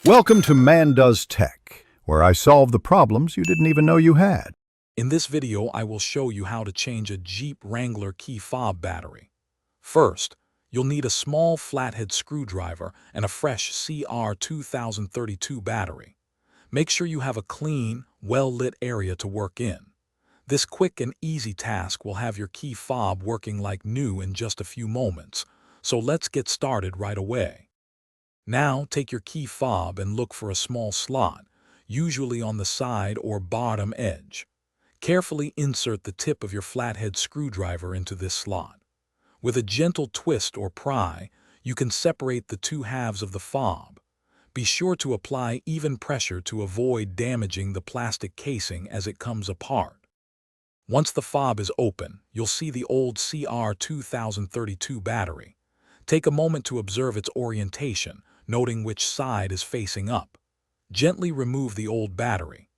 Welcome to Man Does Tech, where I solve the problems you didn't even know you had. In this video, I will show you how to change a Jeep Wrangler key fob battery. First, you'll need a small flathead screwdriver and a fresh CR2032 battery. Make sure you have a clean, well-lit area to work in. This quick and easy task will have your key fob working like new in just a few moments, so let's get started right away. Now, take your key fob and look for a small slot, usually on the side or bottom edge. Carefully insert the tip of your flathead screwdriver into this slot. With a gentle twist or pry, you can separate the two halves of the fob. Be sure to apply even pressure to avoid damaging the plastic casing as it comes apart. Once the fob is open, you'll see the old CR2032 battery. Take a moment to observe its orientation, noting which side is facing up. Gently remove the old battery.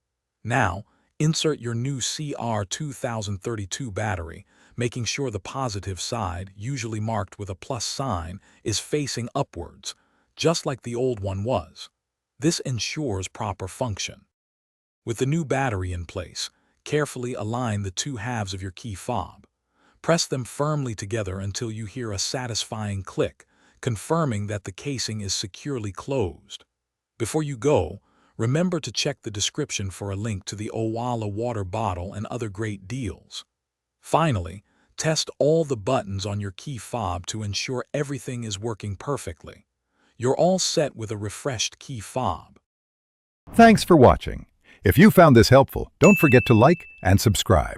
Now, insert your new CR2032 battery, making sure the positive side, usually marked with a plus sign, is facing upwards, just like the old one was. This ensures proper function. With the new battery in place, carefully align the two halves of your key fob. Press them firmly together until you hear a satisfying click, confirming that the casing is securely closed. Before you go, remember to check the description for a link to the Owala water bottle and other great deals. Finally, test all the buttons on your key fob to ensure everything is working perfectly. You're all set with a refreshed key fob. Thanks for watching. If you found this helpful, don't forget to like and subscribe.